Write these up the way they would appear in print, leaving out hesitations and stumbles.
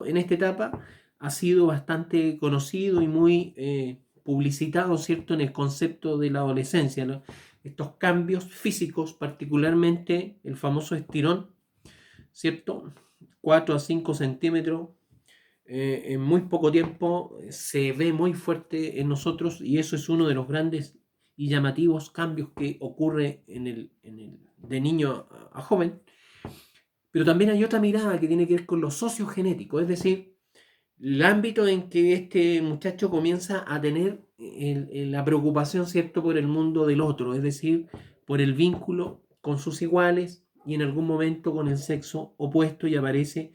en esta etapa ha sido bastante conocido y muy publicitado, ¿cierto?, en el concepto de la adolescencia, ¿no? Estos cambios físicos, particularmente el famoso estirón, ¿cierto? 4 a 5 centímetros en muy poco tiempo se ve muy fuerte en nosotros, y eso es uno de los grandes y llamativos cambios que ocurre de niño a joven. Pero también hay otra mirada que tiene que ver con lo sociogenético, es decir, el ámbito en que este muchacho comienza a tener la preocupación, ¿cierto?, por el mundo del otro, es decir, por el vínculo con sus iguales y en algún momento con el sexo opuesto, y aparece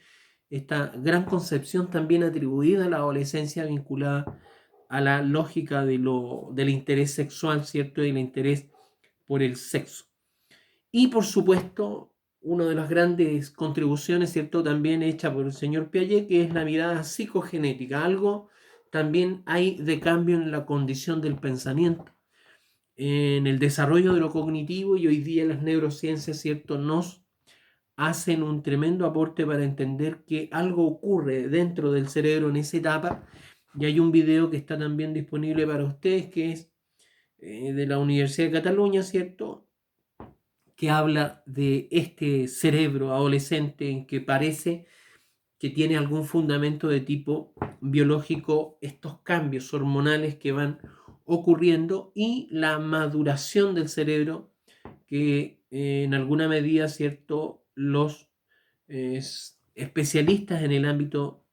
esta gran concepción también atribuida a la adolescencia vinculada a la lógica del interés sexual, ¿cierto?, y el interés por el sexo. Y por supuesto, una de las grandes contribuciones, ¿cierto?, también hecha por el señor Piaget, que es la mirada psicogenética. Algo también hay de cambio en la condición del pensamiento, en el desarrollo de lo cognitivo, y hoy día las neurociencias, ¿cierto?, nos hacen un tremendo aporte para entender que algo ocurre dentro del cerebro en esa etapa. Y hay un video que está también disponible para ustedes, que es de la Universidad de Cataluña, ¿cierto?, que habla de este cerebro adolescente en que parece que tiene algún fundamento de tipo biológico, estos cambios hormonales que van ocurriendo y la maduración del cerebro que en alguna medida, ¿cierto?, los especialistas en el ámbito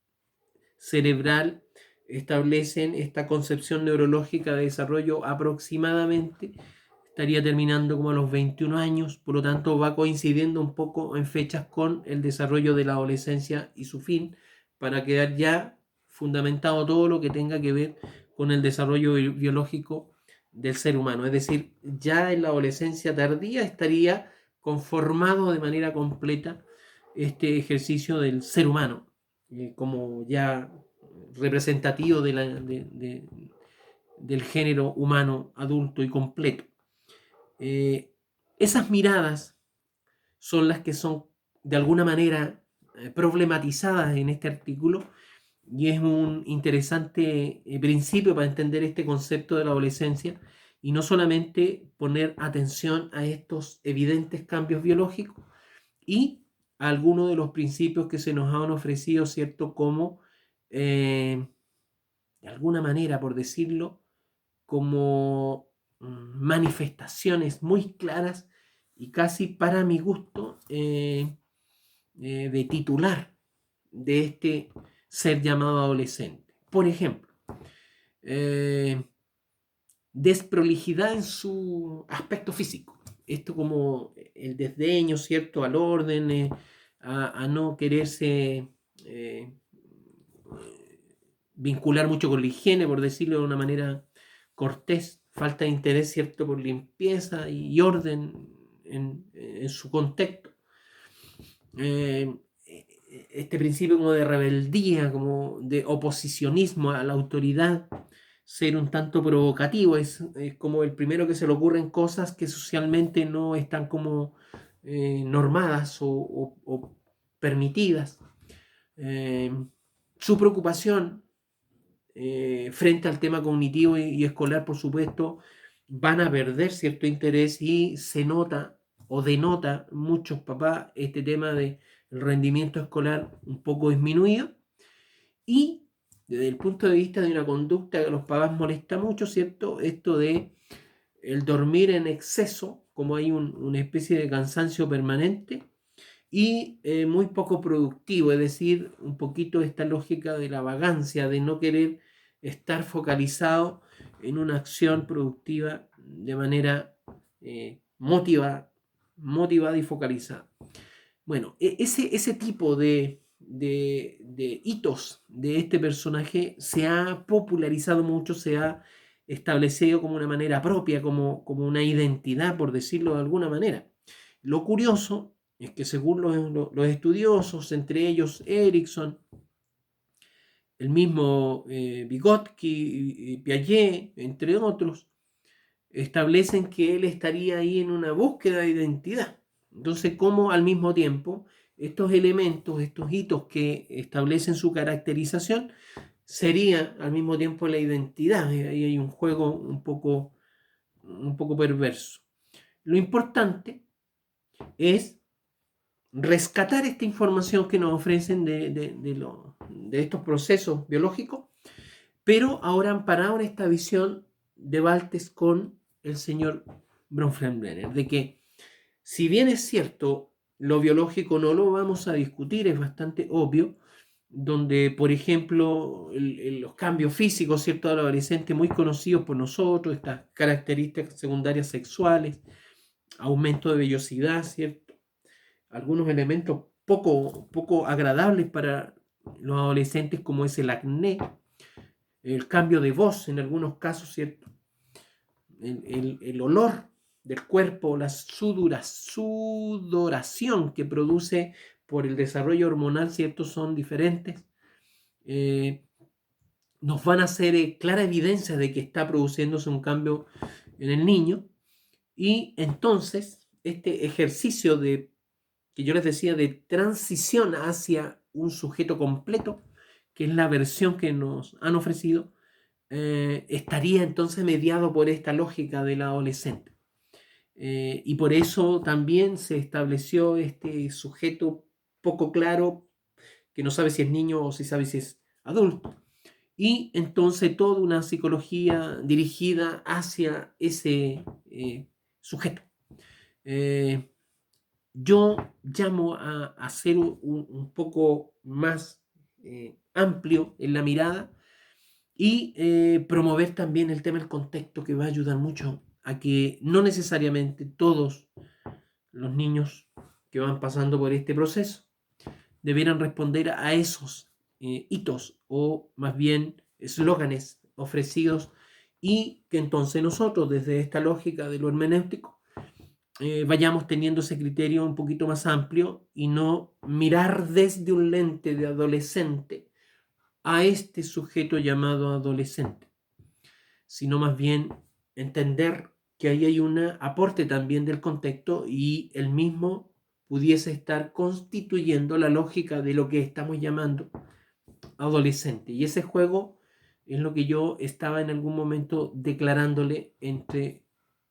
cerebral establecen esta concepción neurológica de desarrollo aproximadamente estaría terminando como a los 21 años, por lo tanto va coincidiendo un poco en fechas con el desarrollo de la adolescencia y su fin, para quedar ya fundamentado todo lo que tenga que ver con el desarrollo biológico del ser humano. Es decir, ya en la adolescencia tardía estaría conformado de manera completa este ejercicio del ser humano, como ya representativo del género humano adulto y completo. Esas miradas son las que son de alguna manera problematizadas en este artículo, y es un interesante principio para entender este concepto de la adolescencia, y no solamente poner atención a estos evidentes cambios biológicos y a algunos de los principios que se nos han ofrecido, ¿cierto?, como de alguna manera, por decirlo, como manifestaciones muy claras y casi para mi gusto de titular de este ser llamado adolescente. Por ejemplo, desprolijidad en su aspecto físico. Esto como el desdeño, ¿cierto?, al orden, a no quererse vincular mucho con la higiene, por decirlo de una manera cortés, falta de interés, ¿cierto?, por limpieza y orden en su contexto. Este principio como de rebeldía, como de oposicionismo a la autoridad, ser un tanto provocativo, es como el primero que se le ocurren cosas que socialmente no están como normadas o permitidas. Su preocupación frente al tema cognitivo y escolar, por supuesto, van a perder cierto interés, y se nota o denota muchos papás este tema de el rendimiento escolar un poco disminuido. Y desde el punto de vista de una conducta que a los papás molesta mucho, ¿cierto?, esto de el dormir en exceso, como hay una especie de cansancio permanente y muy poco productivo, es decir, un poquito esta lógica de la vagancia, de no querer estar focalizado en una acción productiva de manera motivada y focalizada. Bueno, ese tipo de hitos de este personaje se ha popularizado mucho, se ha establecido como una manera propia, como una identidad, por decirlo de alguna manera. Lo curioso es que según los estudiosos, entre ellos Erikson, el mismo Vygotsky, Piaget, entre otros, establecen que él estaría ahí en una búsqueda de identidad. Entonces, ¿cómo al mismo tiempo estos elementos, estos hitos que establecen su caracterización, sería al mismo tiempo la identidad. Ahí hay un juego un poco perverso. Lo importante es rescatar esta información que nos ofrecen de estos procesos biológicos, pero ahora amparado en esta visión de Baltes con el señor Bronfenbrenner, de que si bien es cierto, lo biológico no lo vamos a discutir, es bastante obvio, donde, por ejemplo, los cambios físicos, ¿cierto?, del adolescente muy conocidos por nosotros, estas características secundarias sexuales, aumento de vellosidad, ¿cierto?, algunos elementos poco agradables para los adolescentes, como es el acné, el cambio de voz en algunos casos, ¿cierto?, el olor del cuerpo, la sudoración que produce por el desarrollo hormonal, ¿cierto?, son diferentes. Nos van a hacer clara evidencia de que está produciéndose un cambio en el niño, y entonces este ejercicio que yo les decía, de transición hacia un sujeto completo, que es la versión que nos han ofrecido, estaría entonces mediado por esta lógica del adolescente. Y por eso también se estableció este sujeto poco claro, que no sabe si es niño o si sabe si es adulto. Y entonces toda una psicología dirigida hacia ese sujeto. Yo llamo a ser un poco más amplio en la mirada y promover también el tema del contexto, que va a ayudar mucho a que no necesariamente todos los niños que van pasando por este proceso debieran responder a esos hitos, o más bien eslóganes ofrecidos, y que entonces nosotros, desde esta lógica de lo hermenéutico, vayamos teniendo ese criterio un poquito más amplio y no mirar desde un lente de adolescente a este sujeto llamado adolescente, sino más bien entender que ahí hay un aporte también del contexto, y el mismo pudiese estar constituyendo la lógica de lo que estamos llamando adolescente. Y ese juego es lo que yo estaba en algún momento declarándole entre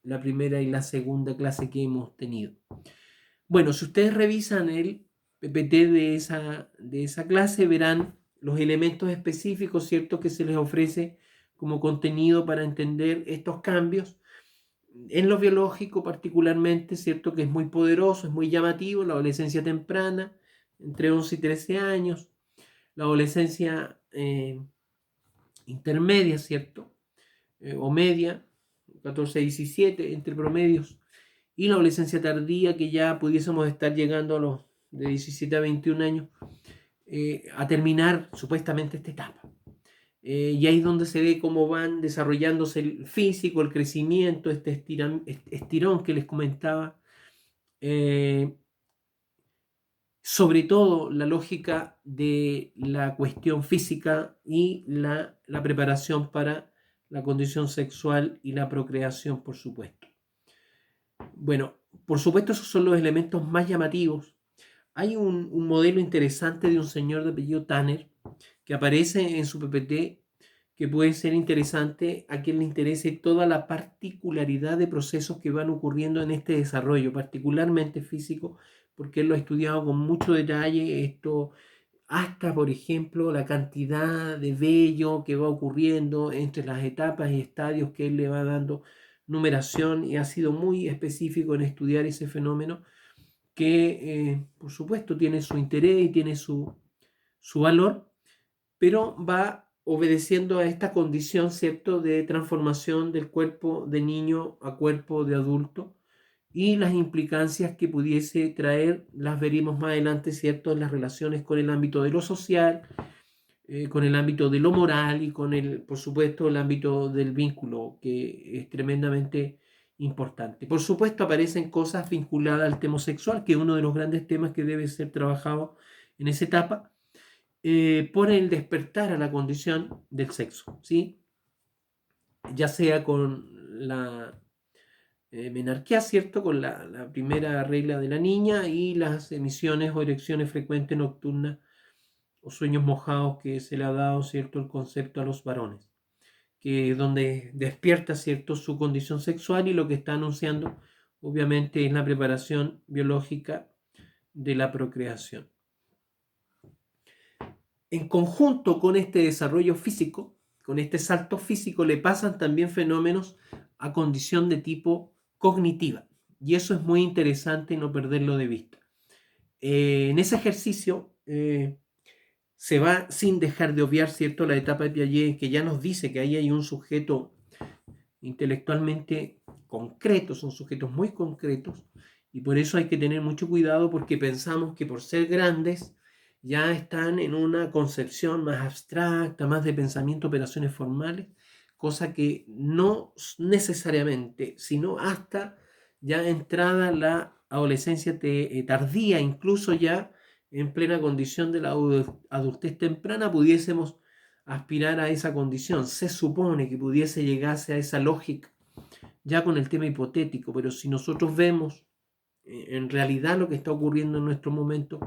la primera y la segunda clase que hemos tenido. Bueno, si ustedes revisan el PPT de esa clase, verán los elementos específicos, ¿cierto?, que se les ofrece como contenido para entender estos cambios. En lo biológico particularmente, ¿cierto?, que es muy poderoso, es muy llamativo, la adolescencia temprana, entre 11 y 13 años, la adolescencia intermedia, ¿cierto?, o media, 14 a 17, entre promedios, y la adolescencia tardía, que ya pudiésemos estar llegando a los de 17 a 21 años, a terminar supuestamente esta etapa. Y ahí es donde se ve cómo van desarrollándose el físico, el crecimiento, este estirón que les comentaba. Sobre todo la lógica de la cuestión física y la preparación para la condición sexual y la procreación, por supuesto. Bueno, por supuesto esos son los elementos más llamativos. Hay un modelo interesante de un señor de apellido Tanner que aparece en su PPT, que puede ser interesante a quien le interese toda la particularidad de procesos que van ocurriendo en este desarrollo, particularmente físico, porque él lo ha estudiado con mucho detalle, esto hasta, por ejemplo, la cantidad de vello que va ocurriendo entre las etapas y estadios que él le va dando numeración, y ha sido muy específico en estudiar ese fenómeno que, por supuesto, tiene su interés y tiene su valor, pero va obedeciendo a esta condición, ¿cierto?, de transformación del cuerpo de niño a cuerpo de adulto, y las implicancias que pudiese traer las veremos más adelante, ¿cierto?, en las relaciones con el ámbito de lo social, con el ámbito de lo moral y con por supuesto, el ámbito del vínculo, que es tremendamente importante. Por supuesto, aparecen cosas vinculadas al tema sexual, que es uno de los grandes temas que debe ser trabajado en esa etapa, por el despertar a la condición del sexo, ¿sí? Ya sea con menarquía, ¿cierto? Con la primera regla de la niña y las emisiones o erecciones frecuentes nocturnas o sueños mojados que se le ha dado, ¿cierto? El concepto a los varones, que es donde despierta, ¿cierto? Su condición sexual y lo que está anunciando, obviamente, es la preparación biológica de la procreación. En conjunto con este desarrollo físico, con este salto físico, le pasan también fenómenos a condición de tipo cognitiva. Y eso es muy interesante no perderlo de vista. En ese ejercicio se va sin dejar de obviar, ¿cierto?, la etapa de Piaget, que ya nos dice que ahí hay un sujeto intelectualmente concreto, son sujetos muy concretos, y por eso hay que tener mucho cuidado porque pensamos que por ser grandes ya están en una concepción más abstracta, más de pensamiento, operaciones formales, cosa que no necesariamente, sino hasta ya entrada la adolescencia tardía, incluso ya en plena condición de la adultez temprana, pudiésemos aspirar a esa condición. Se supone que pudiese llegarse a esa lógica ya con el tema hipotético, pero si nosotros vemos en realidad lo que está ocurriendo en nuestro momento,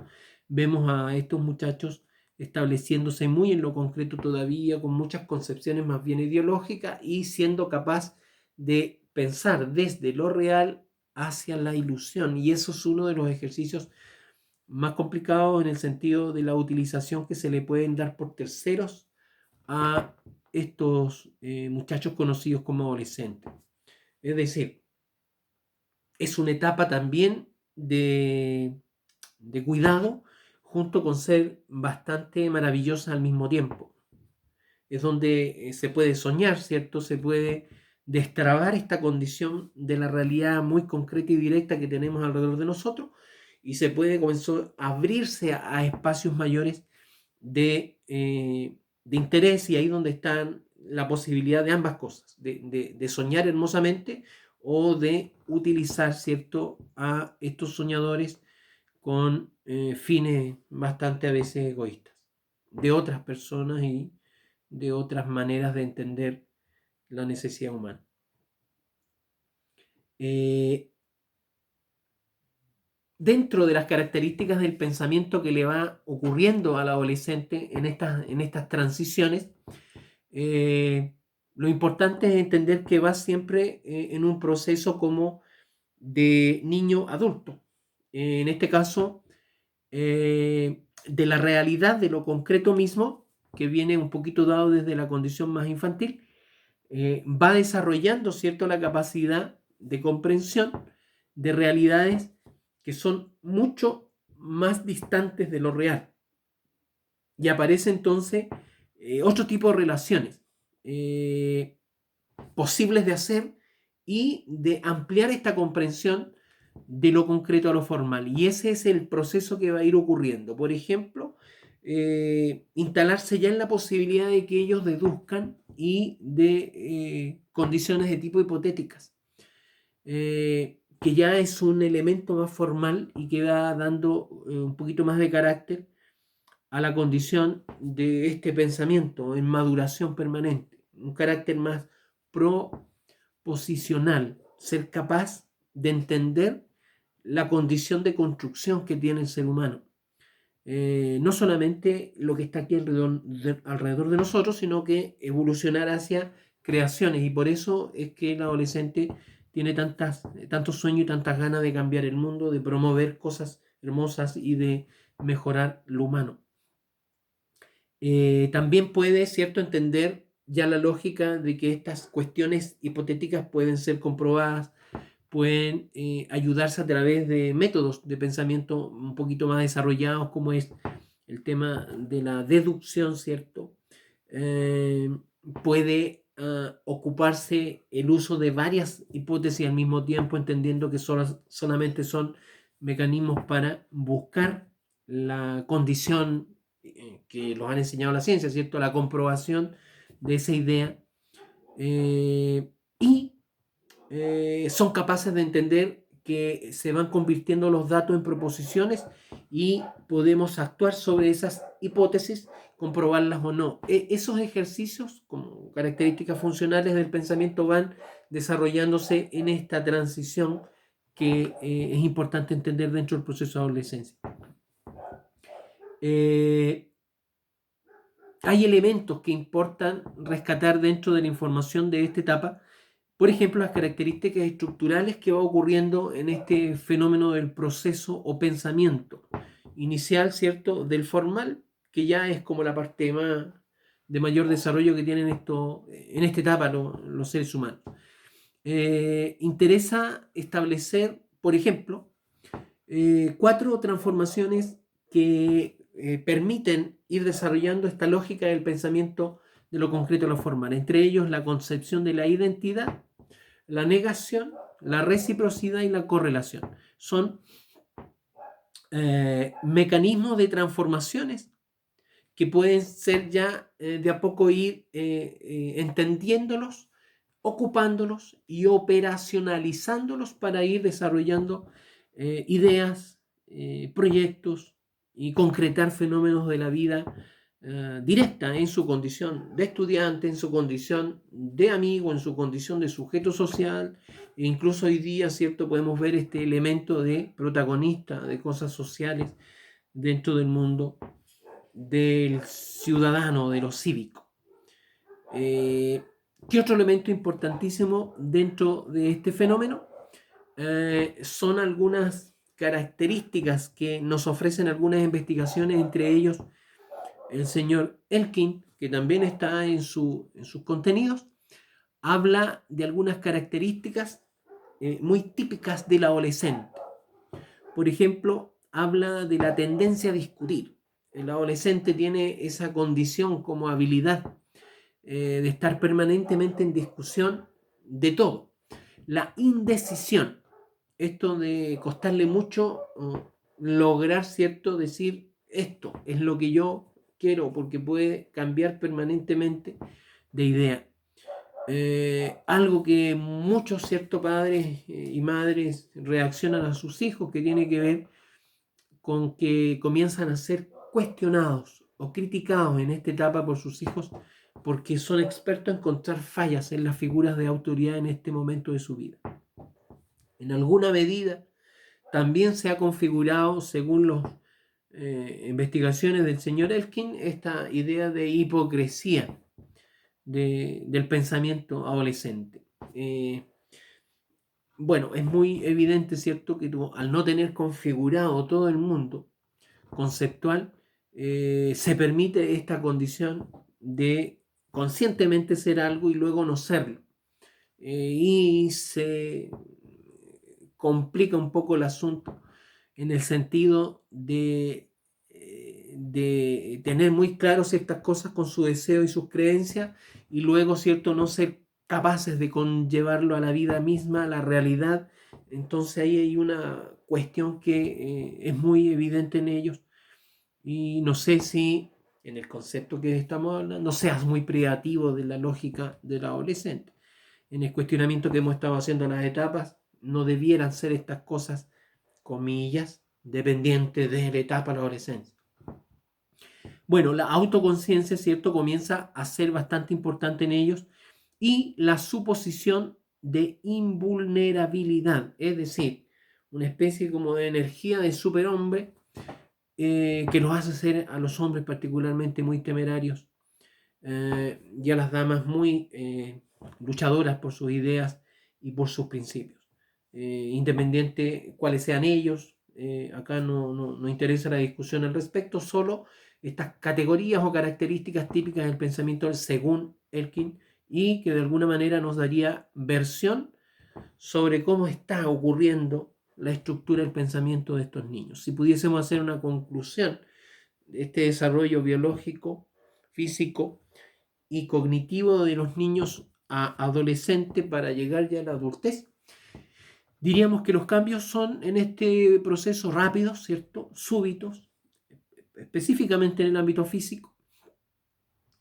vemos a estos muchachos estableciéndose muy en lo concreto todavía, con muchas concepciones más bien ideológicas y siendo capaz de pensar desde lo real hacia la ilusión. Y eso es uno de los ejercicios más complicados en el sentido de la utilización que se le pueden dar por terceros a estos muchachos conocidos como adolescentes. Es decir, es una etapa también de cuidado, junto con ser bastante maravillosa al mismo tiempo. Es donde se puede soñar, ¿cierto? Se puede destrabar esta condición de la realidad muy concreta y directa que tenemos alrededor de nosotros y se puede comenzar a abrirse a espacios mayores de interés, y ahí donde están la posibilidad de ambas cosas, de soñar hermosamente o de utilizar, ¿cierto?, a estos soñadores con fines bastante a veces egoístas de otras personas y de otras maneras de entender la necesidad humana. Dentro de las características del pensamiento que le va ocurriendo al adolescente en estas transiciones, lo importante es entender que va siempre en un proceso como de niño adulto. En este caso, de la realidad, de lo concreto mismo, que viene un poquito dado desde la condición más infantil, va desarrollando, ¿cierto?, la capacidad de comprensión de realidades que son mucho más distantes de lo real. Y aparece entonces otro tipo de relaciones posibles de hacer y de ampliar esta comprensión de lo concreto a lo formal. Y ese es el proceso que va a ir ocurriendo. Por ejemplo, instalarse ya en la posibilidad de que ellos deduzcan y de condiciones de tipo hipotéticas, que ya es un elemento más formal y que va dando un poquito más de carácter a la condición de este pensamiento en maduración permanente, un carácter más proposicional, ser capaz de entender la condición de construcción que tiene el ser humano. No solamente lo que está aquí alrededor de nosotros, sino que evolucionar hacia creaciones. Y por eso es que el adolescente tiene tantos sueños y tantas ganas de cambiar el mundo, de promover cosas hermosas y de mejorar lo humano. También puede, ¿cierto?, entender ya la lógica de que estas cuestiones hipotéticas pueden ser comprobadas, pueden ayudarse a través de métodos de pensamiento un poquito más desarrollados, como es el tema de la deducción, ¿cierto? Puede ocuparse el uso de varias hipótesis al mismo tiempo, entendiendo que solamente son mecanismos para buscar la condición que los han enseñado la ciencia, ¿cierto? La comprobación de esa idea. Y son capaces de entender que se van convirtiendo los datos en proposiciones y podemos actuar sobre esas hipótesis, comprobarlas o no. Esos ejercicios, como características funcionales del pensamiento, van desarrollándose en esta transición que es importante entender dentro del proceso de adolescencia. Hay elementos que importan rescatar dentro de la información de esta etapa. Por ejemplo, las características estructurales que va ocurriendo en este fenómeno del proceso o pensamiento inicial, ¿cierto? Del formal, que ya es como la parte de mayor desarrollo que tienen en esta etapa los seres humanos. Interesa establecer, por ejemplo, 4 transformaciones que permiten ir desarrollando esta lógica del pensamiento de lo concreto a lo formal. Entre ellos, la concepción de la identidad, la negación, la reciprocidad y la correlación. Son mecanismos de transformaciones que pueden ser ya de a poco ir entendiéndolos, ocupándolos y operacionalizándolos para ir desarrollando ideas, proyectos y concretar fenómenos de la vida directa en su condición de estudiante, en su condición de amigo, en su condición de sujeto social. E incluso hoy día, ¿cierto?, podemos ver este elemento de protagonista de cosas sociales dentro del mundo del ciudadano, de lo cívico. ¿Qué otro elemento importantísimo dentro de este fenómeno? Son algunas características que nos ofrecen algunas investigaciones, entre ellos el señor Elkin, que también está en sus contenidos, habla de algunas características muy típicas del adolescente. Por ejemplo, habla de la tendencia a discutir. El adolescente tiene esa condición como habilidad de estar permanentemente en discusión de todo. La indecisión, esto de costarle mucho lograr, ¿cierto?, decir esto es lo que yo quiero, porque puede cambiar permanentemente de idea. Algo que muchos, ¿cierto?, padres y madres reaccionan a sus hijos, que tiene que ver con que comienzan a ser cuestionados o criticados en esta etapa por sus hijos porque son expertos en encontrar fallas en las figuras de autoridad en este momento de su vida. En alguna medida también se ha configurado, según las investigaciones del señor Elkin, esta idea de hipocresía del pensamiento adolescente. Bueno, es muy evidente, ¿cierto?, que tú, al no tener configurado todo el mundo conceptual, se permite esta condición de conscientemente ser algo y luego no serlo. Y se complica un poco el asunto en el sentido de tener muy claro ciertas cosas con su deseo y sus creencias y luego, ¿cierto?, no ser capaces de conllevarlo a la vida misma, a la realidad. Entonces ahí hay una cuestión que es muy evidente en ellos y no sé si en el concepto que estamos hablando seas muy privativo de la lógica del adolescente. En el cuestionamiento que hemos estado haciendo las etapas, no debieran ser estas cosas, comillas, dependientes de la etapa de la adolescencia. Bueno, la autoconciencia, ¿cierto?, comienza a ser bastante importante en ellos y la suposición de invulnerabilidad, es decir, una especie como de energía de superhombre que los hace ser a los hombres particularmente muy temerarios y a las damas muy luchadoras por sus ideas y por sus principios. Independiente cuáles sean ellos, acá no interesa la discusión al respecto, solo estas categorías o características típicas del pensamiento según Elkin y que de alguna manera nos daría versión sobre cómo está ocurriendo la estructura del pensamiento de estos niños. Si pudiésemos hacer una conclusión de este desarrollo biológico, físico y cognitivo de los niños a adolescentes para llegar ya a la adultez, diríamos que los cambios son en este proceso rápidos, ¿cierto?, súbitos, específicamente en el ámbito físico,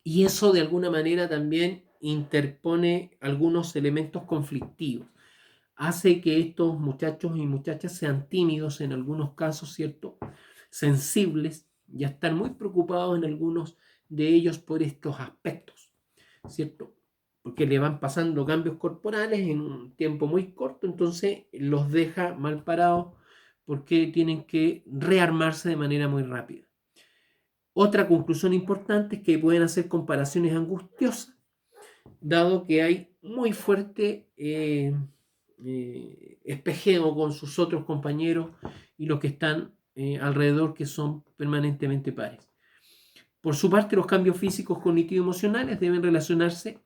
y eso de alguna manera también interpone algunos elementos conflictivos. hace que estos muchachos y muchachas sean tímidos en algunos casos, ¿cierto? Sensibles, y están muy preocupados en algunos de ellos por estos aspectos, ¿cierto? Porque le van pasando cambios corporales en un tiempo muy corto, entonces los deja mal parados porque tienen que rearmarse de manera muy rápida. Otra conclusión importante es que pueden hacer comparaciones angustiosas, dado que hay muy fuerte espejeo con sus otros compañeros y los que están alrededor, que son permanentemente pares. Por su parte, los cambios físicos, cognitivos y emocionales deben relacionarse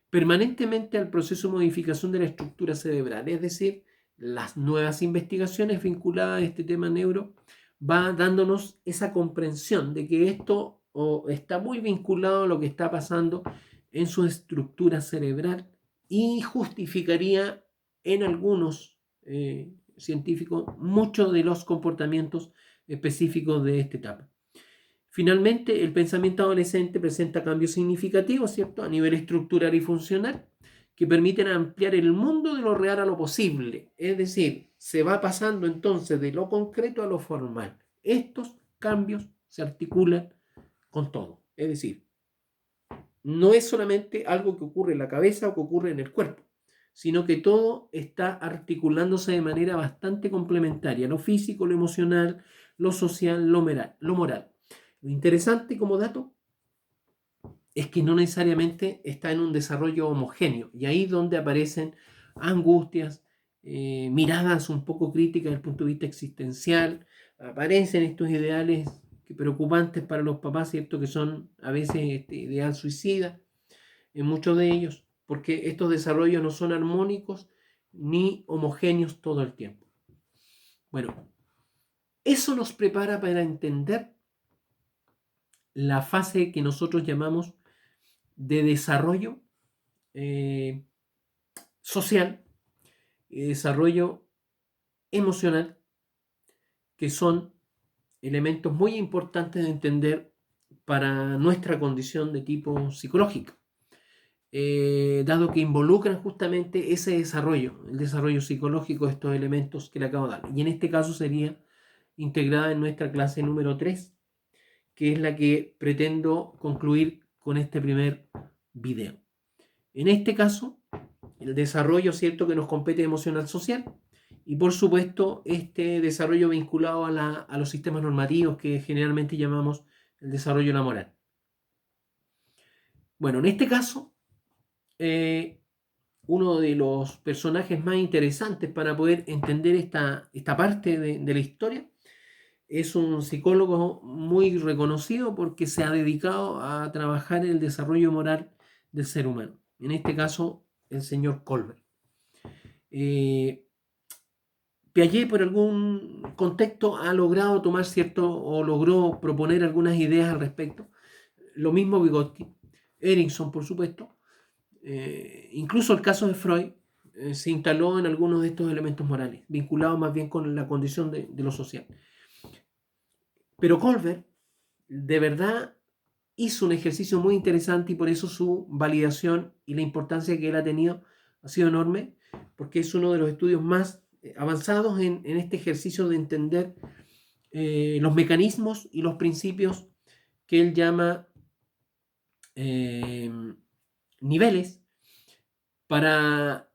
permanentemente al proceso de modificación de la estructura cerebral, es decir, las nuevas investigaciones vinculadas a este tema neuro va dándonos esa comprensión de que esto está muy vinculado a lo que está pasando en su estructura cerebral y justificaría en algunos científicos muchos de los comportamientos específicos de esta etapa. Finalmente, el pensamiento adolescente presenta cambios significativos, ¿cierto?, a nivel estructural y funcional, que permiten ampliar el mundo de lo real a lo posible. Es decir, se va pasando entonces de lo concreto a lo formal. Estos cambios se articulan con todo. Es decir, no es solamente algo que ocurre en la cabeza o que ocurre en el cuerpo, sino que todo está articulándose de manera bastante complementaria. Lo físico, lo emocional, lo social, lo moral. Lo interesante como dato es que no necesariamente está en un desarrollo homogéneo, y ahí es donde aparecen angustias, miradas un poco críticas desde el punto de vista existencial, aparecen estos ideales preocupantes para los papás, ¿cierto?, que son a veces ideal suicida en muchos de ellos, porque estos desarrollos no son armónicos ni homogéneos todo el tiempo. Bueno, eso nos prepara para entender la fase que nosotros llamamos de desarrollo social y desarrollo emocional, que son elementos muy importantes de entender para nuestra condición de tipo psicológico, dado que involucran justamente ese desarrollo, el desarrollo psicológico de estos elementos que le acabo de dar. Y en este caso sería integrada en nuestra clase número 3, que es la que pretendo concluir con este primer video. En este caso, el desarrollo, ¿cierto?, que nos compete emocional social, y por supuesto este desarrollo vinculado a los sistemas normativos que generalmente llamamos el desarrollo de la moral. Bueno, en este caso, uno de los personajes más interesantes para poder entender esta parte de la historia es un psicólogo muy reconocido porque se ha dedicado a trabajar en el desarrollo moral del ser humano. En este caso, el señor Colbert. Piaget, por algún contexto, ha logrado tomar o logró proponer algunas ideas al respecto. Lo mismo Vygotsky, Erickson, por supuesto. Incluso el caso de Freud se instaló en algunos de estos elementos morales, vinculados más bien con la condición de lo social. Pero Colbert, de verdad, hizo un ejercicio muy interesante, y por eso su validación y la importancia que él ha tenido ha sido enorme, porque es uno de los estudios más avanzados en este ejercicio de entender los mecanismos y los principios que él llama niveles, para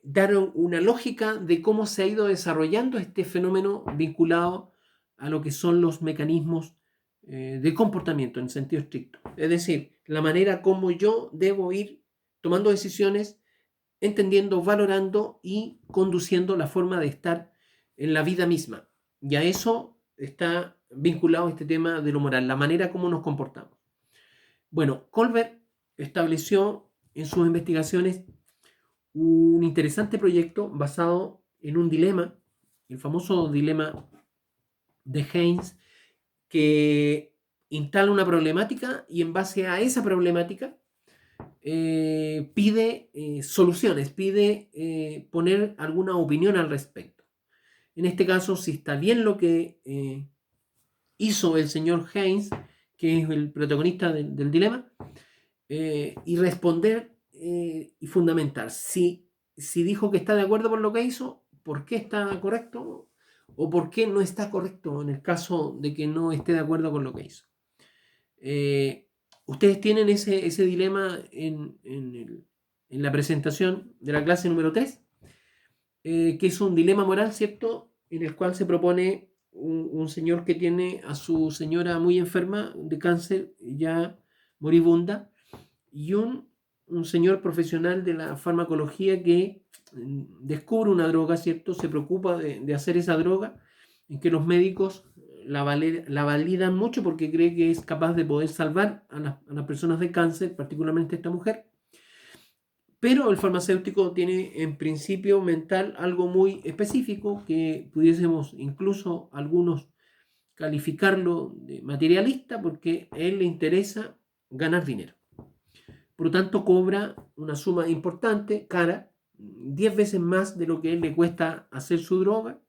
dar una lógica de cómo se ha ido desarrollando este fenómeno vinculado a lo que son los mecanismos de comportamiento en sentido estricto. Es decir, la manera como yo debo ir tomando decisiones, entendiendo, valorando y conduciendo la forma de estar en la vida misma. Y a eso está vinculado este tema de lo moral, la manera como nos comportamos. Bueno, Colbert estableció en sus investigaciones un interesante proyecto basado en un dilema, el famoso dilema de Haynes, que instala una problemática y en base a esa problemática pide soluciones, pide poner alguna opinión al respecto. En este caso, si está bien lo que hizo el señor Haynes, que es el protagonista del dilema, y responder y fundamentar si si dijo que está de acuerdo con lo que hizo, ¿por qué está correcto? ¿O por qué no está correcto en el caso de que no esté de acuerdo con lo que hizo? Ustedes tienen ese dilema en la presentación de la clase número 3, que es un dilema moral, ¿cierto? En el cual se propone un señor que tiene a su señora muy enferma de cáncer, ya moribunda, y un señor profesional de la farmacología que descubre una droga, ¿cierto? Se preocupa de hacer esa droga, en que los médicos la validan mucho porque cree que es capaz de poder salvar a las personas de cáncer, particularmente esta mujer. Pero el farmacéutico tiene en principio mental algo muy específico que pudiésemos incluso algunos calificarlo de materialista, porque a él le interesa ganar dinero. Por lo tanto, cobra una suma importante, cara, 10 veces más de lo que a él le cuesta hacer su droga,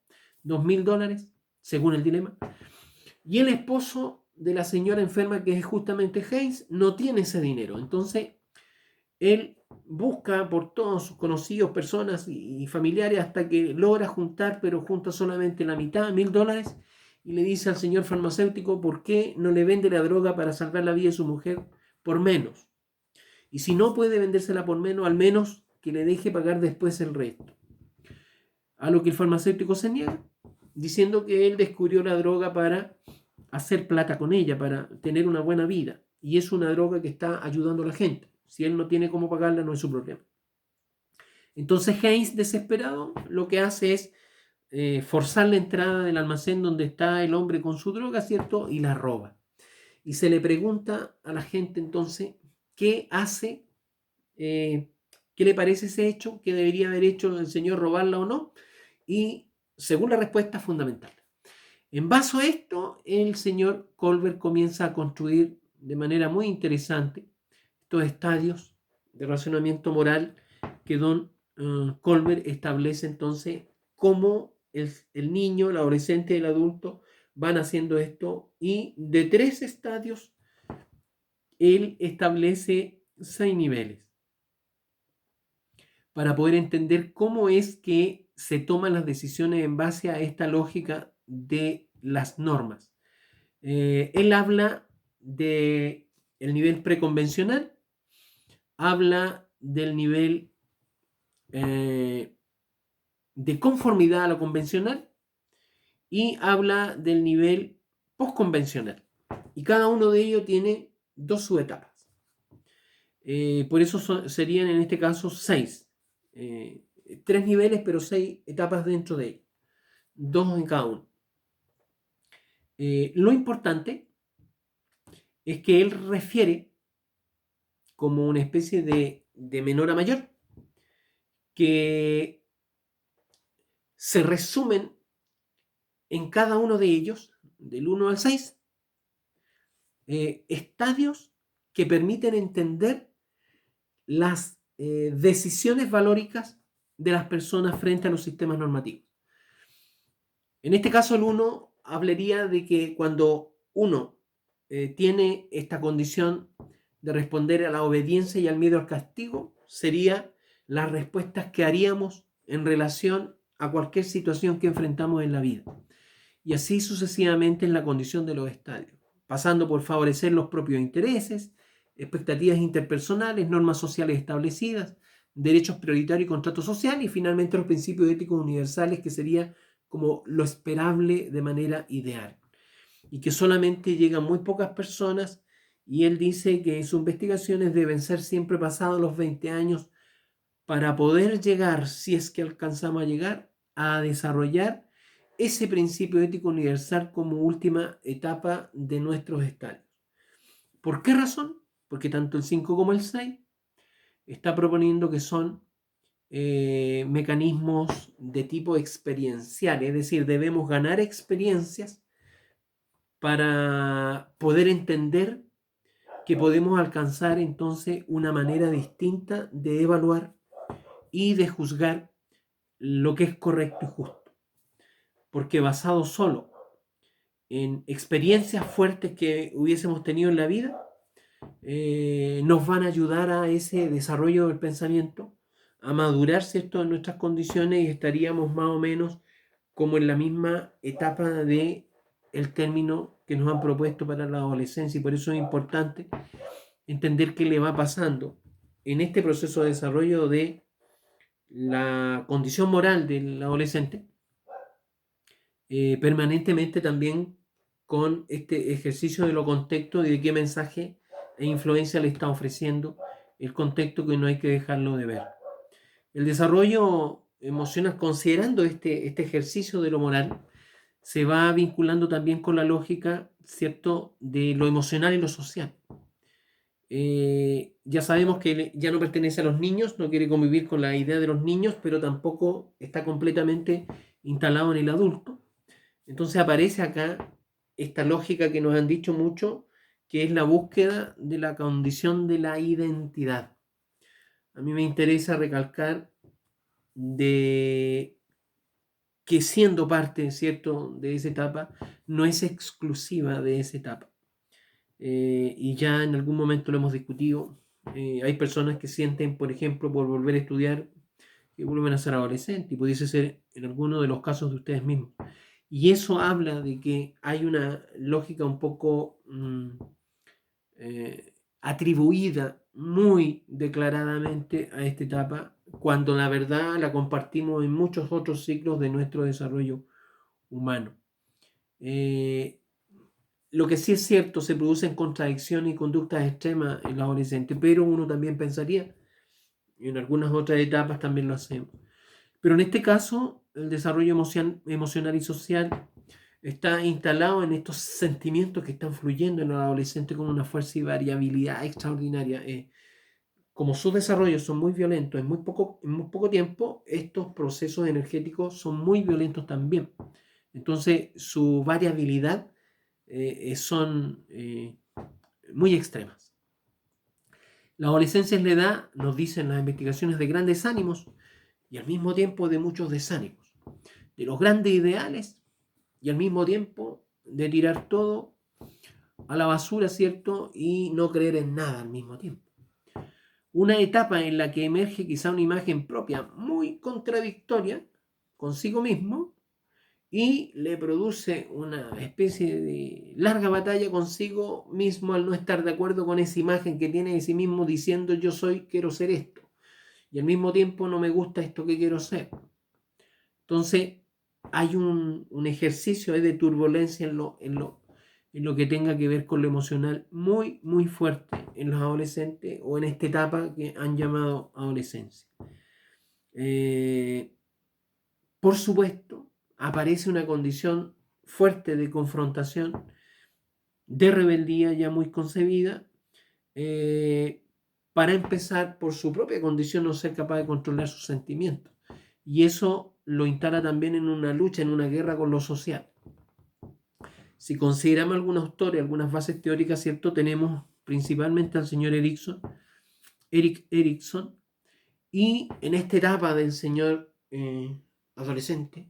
$2.000, según el dilema. Y el esposo de la señora enferma, que es justamente Haynes, no tiene ese dinero. Entonces, él busca por todos sus conocidos, personas y familiares, hasta que logra juntar, pero junta solamente la mitad, $1.000, y le dice al señor farmacéutico por qué no le vende la droga para salvar la vida de su mujer por menos. Y si no puede vendérsela por menos, al menos que le deje pagar después el resto. A lo que el farmacéutico se niega, diciendo que él descubrió la droga para hacer plata con ella, para tener una buena vida. Y es una droga que está ayudando a la gente. Si él no tiene cómo pagarla, no es su problema. Entonces Haynes, desesperado, lo que hace es forzar la entrada del almacén donde está el hombre con su droga, ¿cierto? Y la roba. Y se le pregunta a la gente entonces qué hace, qué le parece ese hecho, qué debería haber hecho el señor, robarla o no. Y según la respuesta fundamental. En base a esto, el señor Colbert comienza a construir de manera muy interesante estos estadios de razonamiento moral que don Colbert establece entonces cómo el niño, el adolescente y el adulto van haciendo esto, y de 3 estadios él establece 6 niveles para poder entender cómo es que se toman las decisiones en base a esta lógica de las normas. Él habla del nivel preconvencional, habla del nivel de conformidad a lo convencional y habla del nivel postconvencional. Y cada uno de ellos tiene 2 subetapas. Por eso serían en este caso 6. 3 niveles, pero 6 etapas dentro de ellos. 2 en cada uno. Lo importante es que él refiere como una especie de menor a mayor, que se resumen en cada uno de ellos, del 1 al 6, estadios que permiten entender las decisiones valóricas de las personas frente a los sistemas normativos. En este caso, el 1 hablaría de que cuando uno tiene esta condición de responder a la obediencia y al miedo al castigo, sería las respuestas que haríamos en relación a cualquier situación que enfrentamos en la vida. Y así sucesivamente en la condición de los estadios, pasando por favorecer los propios intereses, expectativas interpersonales, normas sociales establecidas, derechos prioritarios y contrato social, y finalmente los principios éticos universales, que sería como lo esperable de manera ideal, y que solamente llegan muy pocas personas. Y él dice que sus investigaciones deben ser siempre pasados los 20 años para poder llegar, si es que alcanzamos a llegar, a desarrollar ese principio ético universal como última etapa de nuestros estadios. ¿Por qué razón? Porque tanto el 5 como el 6 está proponiendo que son mecanismos de tipo experiencial, es decir, debemos ganar experiencias para poder entender que podemos alcanzar entonces una manera distinta de evaluar y de juzgar lo que es correcto y justo. Porque basado solo en experiencias fuertes que hubiésemos tenido en la vida, nos van a ayudar a ese desarrollo del pensamiento, a madurar, ¿cierto?, en nuestras condiciones y estaríamos más o menos como en la misma etapa de el término que nos han propuesto para la adolescencia, y por eso es importante entender qué le va pasando en este proceso de desarrollo de la condición moral del adolescente, permanentemente también con este ejercicio de lo contexto y de qué mensaje e influencia le está ofreciendo el contexto, que no hay que dejarlo de ver. El desarrollo emocional, considerando este ejercicio de lo moral, se va vinculando también con la lógica, ¿cierto?, de lo emocional y lo social. Ya sabemos que ya no pertenece a los niños, no quiere convivir con la idea de los niños, pero tampoco está completamente instalado en el adulto. Entonces aparece acá esta lógica que nos han dicho mucho, que es la búsqueda de la condición de la identidad. A mí me interesa recalcar de que siendo parte, ¿cierto?, de esa etapa, no es exclusiva de esa etapa. Y ya en algún momento lo hemos discutido. Hay personas que sienten, por ejemplo, por volver a estudiar, que vuelven a ser adolescentes, y pudiese ser en alguno de los casos de ustedes mismos. Y eso habla de que hay una lógica un poco atribuida muy declaradamente a esta etapa, cuando la verdad la compartimos en muchos otros ciclos de nuestro desarrollo humano. Lo que sí es cierto, se producen contradicciones y conductas extremas en los adolescentes, pero uno también pensaría, y en algunas otras etapas también lo hacemos. Pero en este caso, el desarrollo emocional y social está instalado en estos sentimientos que están fluyendo en el adolescente con una fuerza y variabilidad extraordinaria. Como sus desarrollos son muy violentos en muy poco tiempo, estos procesos energéticos son muy violentos también. Entonces, su variabilidad son muy extremas. La adolescencia es la edad, nos dicen las investigaciones, de grandes ánimos y al mismo tiempo de muchos desánimos, de los grandes ideales y al mismo tiempo de tirar todo a la basura, ¿cierto?, y no creer en nada al mismo tiempo. Una etapa en la que emerge quizá una imagen propia muy contradictoria consigo mismo y le produce una especie de larga batalla consigo mismo al no estar de acuerdo con esa imagen que tiene de sí mismo, diciendo yo soy, quiero ser esto, y al mismo tiempo no me gusta esto que quiero ser. Entonces hay un ejercicio de turbulencia en lo que tenga que ver con lo emocional muy, muy fuerte en los adolescentes o en esta etapa que han llamado adolescencia. Por supuesto, aparece una condición fuerte de confrontación, de rebeldía ya muy concebida, para empezar, por su propia condición, no ser capaz de controlar sus sentimientos. Y eso lo instala también en una lucha, en una guerra con lo social. Si consideramos algunos autores, algunas bases teóricas, ¿cierto?, tenemos principalmente al señor Erik Erikson, y en esta etapa del señor adolescente,